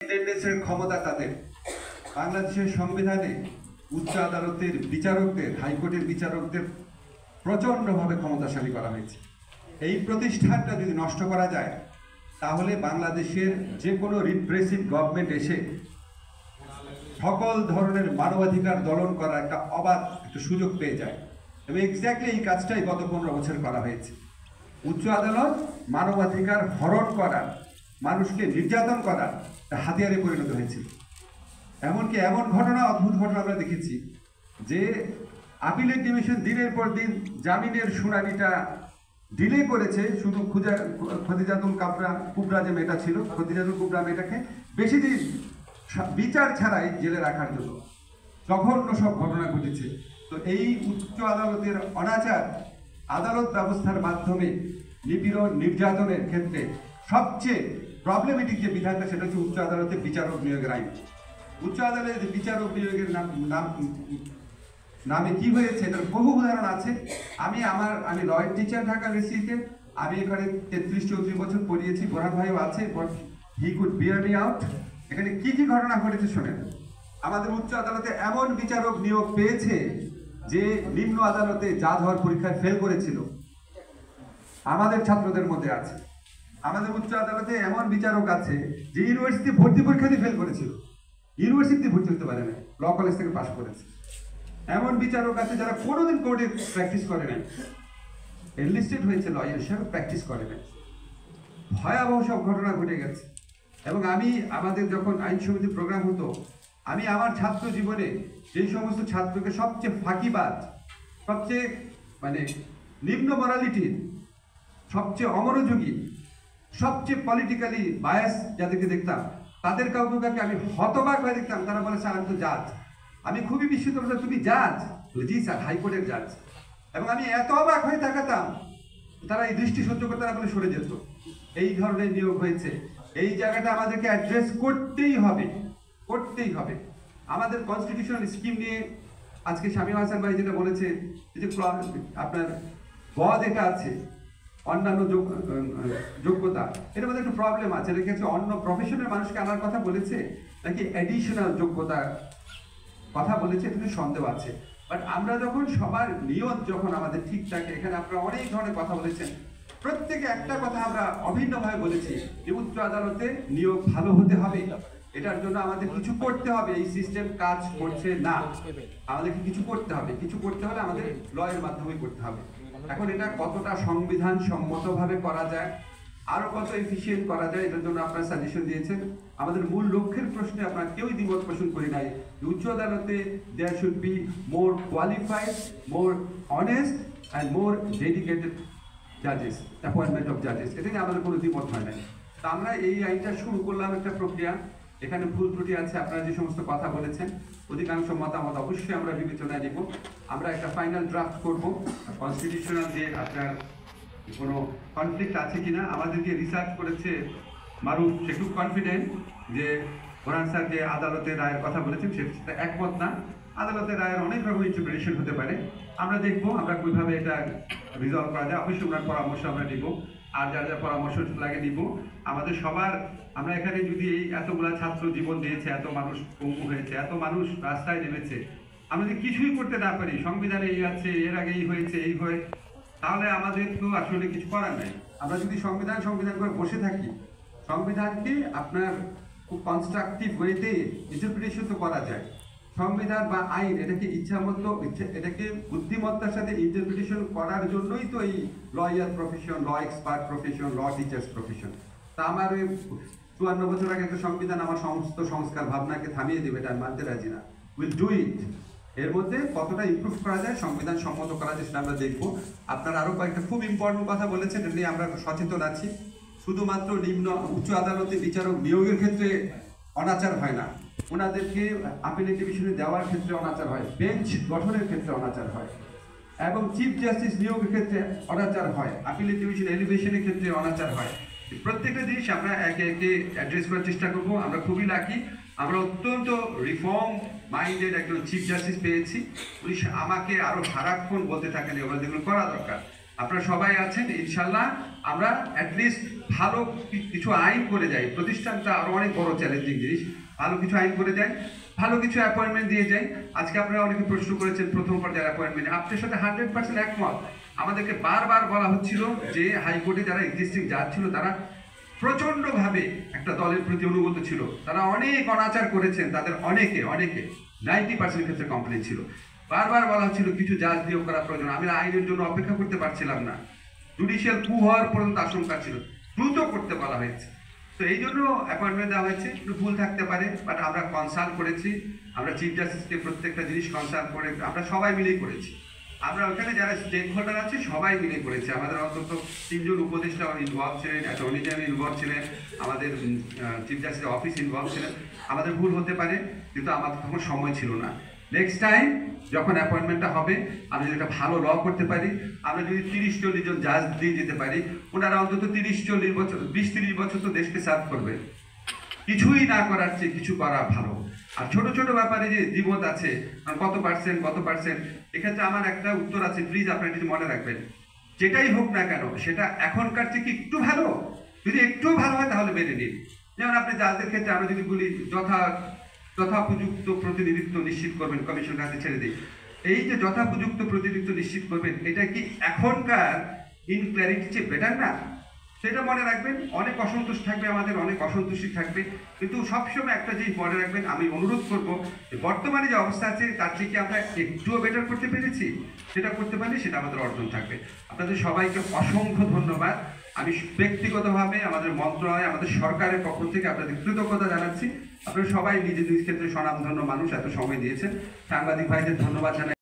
ইন্ডিপেন্ডেন্সের ক্ষমতা তাদের। বাংলাদেশের সংবিধানে উচ্চ আদালতের বিচারকদের, হাইকোর্টের বিচারকদের প্রচণ্ডভাবে ক্ষমতাশালী করা হয়েছে। এই প্রতিষ্ঠানটা যদি নষ্ট করা যায় তাহলে বাংলাদেশের যে কোনো রিপ্রেসিভ গভর্নমেন্ট এসে সকল ধরনের মানবাধিকার দলন করার একটা অবাধ একটা সুযোগ পেয়ে যায়। এবং এক্স্যাক্টলি এই কাজটাই গত 15 বছর করা হয়েছে। উচ্চ আদালত মানবাধিকার হরণ করার, মানুষকে নির্যাতন করার হাতিয়ারে পরিণত হয়েছিল। এমনকি এমন ঘটনা, অদ্ভুত ঘটনা আমরা দেখেছি যে আপিলের ডিভিশন দিনের পর দিন জামিনের শুনানিটা ডিলে করেছে শুধু খদিজাতুল কুবরা যে মেয়েটা ছিল, খদিজাতুল কুবরা মেয়েটাকে বেশি দিন বিচার ছাড়াই জেলে রাখার জন্য। জঘন্য সব ঘটনা ঘটেছে। তো এই উচ্চ আদালতের অনাচার, আদালত ব্যবস্থার মাধ্যমে নিপীড়ন নির্যাতনের ক্ষেত্রে সবচেয়ে প্রবলেমেটিক যে বিধানটা সেটা হচ্ছে উচ্চ আদালতে বিচারক নিয়োগের আইন। উচ্চ আদালতে বিচারক নিয়োগের নামে কি হয়েছে এটার বহু উদাহরণ আছে। আমি লয়ের টিচার ঢাকা রেসিতে, আমি এখানে 33-34 বছর পড়িয়েছি, বোরান ভাইও আছে, he could bear me out. এখানে কি কি ঘটনা ঘটেছে শোনেন। আমাদের উচ্চ আদালতে এমন বিচারক নিয়োগ পেয়েছে যে নিম্ন আদালতে জাজ হওয়ার পরীক্ষায় ফেল করেছিল, আমাদের ছাত্রদের মধ্যে আছে। আমাদের উচ্চ আদালতে এমন বিচারক আছে যে ইউনিভার্সিটি ভর্তি পরীক্ষা দিয়ে ফেল করেছিল, ইউনিভার্সিটি ভর্তি হতে পারে না, ল কলেজ থেকে পাশ করেছে। এমন বিচারক আছে যারা কোনোদিন কোর্টে প্র্যাকটিস করে নাই, এনলিস্টেড হয়েছে লয়ার হিসেবে, প্র্যাকটিস করে নাই। ভয়াবহ সব ঘটনা ঘটে গেছে। এবং আমি আমাদের যখন আইন সমিতির প্রোগ্রাম হতো, আমি আমার ছাত্র জীবনে যেই সমস্ত ছাত্রকে সবচেয়ে ফাঁকিবাজ, সবচেয়ে নিম্ন মরালিটির, সবচেয়ে অমনোযোগী, সবচেয়ে পলিটিক্যালি বায়াস যাদেরকে দেখতাম, তাদের কাউকে আমি হতবাক হয়ে দেখতাম। তারা বলে, স্যার আমি তো জাজ। আমি খুবই বিস্মিত হলাম, তুমি জাজ? জি স্যার, হাইকোর্টের জাজ। এবং আমি এত অবাক হয়ে তাকাতাম, তারা এই দৃষ্টি সহ্য করতে না বলে সরে যেত। এই ধরনের নিয়োগ হয়েছে। এই জায়গাটা আমাদেরকে অ্যাড্রেস করতেই হবে, করতেই হবে। আমাদের কনস্টিটিউশনাল স্কিম নিয়ে আজকে শামীম হাসান ভাই যেটা বলেছে, যে আপনার পদ এটা আছে, অন্যান্য যোগ্যতা, এটার মধ্যে একটু প্রবলেম আছে। এটা হচ্ছে অন্য প্রফেশনের মানুষকে আনার কথা বলেছে নাকি অ্যাডিশনাল যোগ্যতা কথা বলেছে, এটা সন্দেহ আছে। বাট আমরা যখন সবার নিয়ত যখন আমাদের ঠিক থাকে, এখানে আপনারা অনেক ধরনের কথা বলেছেন, প্রত্যেকে একটা কথা আমরা অভিন্নভাবে বলেছি যে উচ্চ আদালতে নিয়োগ ভালো হতে হবে। এটার জন্য আমাদের কিছু করতে হবে। এই সিস্টেম কাজ করছে না, আমাদেরকে কিছু করতে হবে। কিছু করতে হলে আমাদের লয়ের মাধ্যমে করতে হবে। এখন এটা কতটা সংবিধান সম্মতভাবে করা যায়, আরো কত এফিসিয়েন্ট করা যায়, এটার জন্য আপনারা সাজেশন দিয়েছেন। আমাদের মূল লক্ষ্যের প্রশ্নে আপনারা কেউই দ্বিমত পোষণ করি নাই। উচ্চ আদালতে there should be more qualified, more honest and more dedicated জাজেস, appointment of জাজেস। এটা নিয়ে আমাদের কোনো দ্বিমত হয় নাই। তা আমরা এই আইনটা শুরু করলাম একটা প্রক্রিয়া। এখানে ভুল ত্রুটি আছে, আপনারা যে সমস্ত কথা বলেছেন অধিকাংশ মতামত অবশ্যই আমরা বিবেচনায় নিব। আমরা একটা ফাইনাল ড্রাফট করব। কনস্টিটিউশনাল যে আপনার কোনো কনফ্লিক্ট আছে কিনা আমাদেরকে রিসার্চ করেছে মারুফ, সে খুব কনফিডেন্ট যে বোরান স্যার যে আদালতের রায়ের কথা বলেছেন সেটা একমত না। আদালতের রায়ের অনেক রকম ইন্টারপ্রিটেশন হতে পারে। আমরা দেখবো আমরা কিভাবে এটা রিজলভ করা যায়। অবশ্যই ওনার পরামর্শ আমরা নিব, আর যা যা পরামর্শ লাগে নিব। আমাদের সবার, আমরা এখানে যদি এই এতগুলা ছাত্র জীবন দিয়েছে, এত মানুষ পঙ্গু হয়েছে, এত মানুষ রাস্তায় নেমেছে, আমরা যদি কিছুই করতে না পারি, সংবিধানে এই আছে, এর আগে এই হয়েছে, এই হয়ে, তাহলে আমাদের তো আসলে কিছু করার নাই। আমরা যদি সংবিধান করে বসে থাকি, সংবিধানকে আপনার খুব কনস্ট্রাকটিভ ওয়েতে ইন্টারপ্রিটেশন তো করা যায়। সংবিধান বা আইন এটাকে ইচ্ছামতো, এটাকে বুদ্ধিমত্তার সাথে ইন্টারপ্রিটেশন করার জন্যই তো এই লয়ার প্রফেশন, ল এক্সপার্ট প্রফেশন, ল টিচার্স প্রফেশন। তা আমার ওই 54 বছর আগে একটা সংবিধান আমার সমস্ত সংস্কার ভাবনাকে থামিয়ে দেবে, এটা আমি মানতে রাজি না। Will do it. এর মধ্যে কতটা ইমপ্রুভ করা যায়, সংবিধান সম্মত করা যায়, সেটা আমরা দেখবো। আপনারা আরো কয়েকটা খুব ইম্পর্টেন্ট কথা বলেছেন, এটা নিয়ে আমরা সচেতন আছি। শুধুমাত্র উচ্চ আদালতে বিচারক নিয়োগের ক্ষেত্রে অনাচার হয় না, ওনাদেরকে আপিলেট ডিভিশনে দেওয়ার ক্ষেত্রে অনাচার হয়, বেঞ্চ গঠনের ক্ষেত্রে অনাচার হয়, এবং চিফ জাস্টিস নিয়োগের ক্ষেত্রে অনাচার হয়, আপিলেট ডিভিশন এলিভেশনের ক্ষেত্রে অনাচার হয়। প্রত্যেকটা জিনিস আমরা একে একে অ্যাড্রেস করার চেষ্টা করবো। আমরা খুবই লাকি, আমরা অত্যন্ত রিফর্ম মাইন্ডেড একজন চিফ জাস্টিস পেয়েছি। উনি আমাকে আরো সারাক্ষণ বলতে থাকেন এগুলো যেগুলো করা দরকার। আপনারা সবাই আছেন, ইনশাল্লাহ আমরা অ্যাটলিস্ট ভালো কিছু আইন করে যাই। প্রতিষ্ঠানটা আরো অনেক বড় চ্যালেঞ্জিং জিনিস, ভালো কিছু আইন করে যাই, ভালো কিছু অ্যাপয়েন্টমেন্ট দিয়ে যাই। আজকে আপনারা অনেকে প্রশ্ন করেছেন প্রথম পর্যায়ের অ্যাপয়েন্টমেন্ট, আপনার সাথে 100% একমত। আমাদেরকে বারবার বলা হচ্ছিল যে হাইকোর্টে যারা এক্সিস্টিং জাজ ছিল তারা প্রচন্ডভাবে একটা দলের প্রতি অনুগত ছিল, তারা অনেক অনাচার করেছেন, তাদের অনেকে 90% ক্ষেত্রে কমপ্লেন ছিল। বারবার বলা হচ্ছিল কিছু জাজ নিয়োগ করা প্রয়োজন, আমি আইনের জন্য অপেক্ষা করতে পারছিলাম না, জুডিশিয়াল কু হওয়ার পর্যন্ত আশঙ্কা ছিল, দ্রুত করতে বলা হয়েছে। তো এই জন্য অ্যাপয়েন্টমেন্ট দেওয়া হয়েছে, একটু ভুল থাকতে পারে, বাট আমরা কনসাল্ট করেছি, আমরা চিফ জাস্টিসকে প্রত্যেকটা জিনিস কনসাল্ট করে আমরা সবাই মিলেই করেছি। আমরা ওখানে যারা স্টেক হোল্ডার আছে সবাই মিলে করেছি, আমাদের অন্তত 3 জন উপদেষ্টা ইনভলভ ছিলেন, অ্যাটর্নি জেনারেল ইনভলভ ছিলেন, আমাদের চিফ জাস্টিসের অফিস ইনভলভ ছিলেন। আমাদের ভুল হতে পারে, কিন্তু আমাদের তখন সময় ছিল না। নেক্সট টাইম যখন অ্যাপয়েন্টমেন্টটা হবে, আমরা যদি একটা ভালো ল করতে পারি, আমরা যদি 30-40 জন জাজ দিয়ে যেতে পারি, ওনারা অন্তত 30-40 বছর 20-30 বছর তো দেশকে সার্ভ করবে। কিছুই না করার চেয়ে কিছু করা ভালো। আর ছোট ছোট ব্যাপারে যে দ্বিমত আছে, কত পার্সেন্ট, এক্ষেত্রে আমার একটা উত্তর আছে, প্লিজ আপনারা কিছু মনে রাখবেন। যেটাই হোক না কেন সেটা এখনকার থেকে একটু ভালো, যদি একটু ভালো হয় তাহলে মেনে নিন। যেমন আপনি জাজদের ক্ষেত্রে আমরা যদি বলি যথোপযুক্ত প্রতিনিধিত্ব নিশ্চিত করবেন, কমিশন কাছে ছেড়ে দিই। এই যে যথোপযুক্ত প্রতিনিধিত্ব নিশ্চিত করবেন, এটা কি এখনকার ইনক্ল্যারিটি চেয়ে বেটার না? সেটা মনে রাখবেন। অনেক অসন্তোষ থাকবে, আমাদের অনেক অসন্তুষ্টি থাকবে, কিন্তু সবসময় একটা জিনিস মনে রাখবেন, আমি অনুরোধ করব যে বর্তমানে যে অবস্থা আছে তার থেকে আমরা একটুও বেটার করতে পেরেছি, সেটা করতে পারলে সেটা আমাদের অর্জন থাকবে। আপনাদের সবাইকে অসংখ্য ধন্যবাদ। আমি ব্যক্তিগতভাবে আমাদের মন্ত্রণালয়, আমাদের সরকারের পক্ষ থেকে আপনাদের কৃতজ্ঞতা জানাচ্ছি। আপনারা সবাই নিজ নিজ ক্ষেত্রে স্বনামধন্য মানুষ, এত সময় দিয়েছেন। সাংবাদিক ভাইদের ধন্যবাদ জানাই।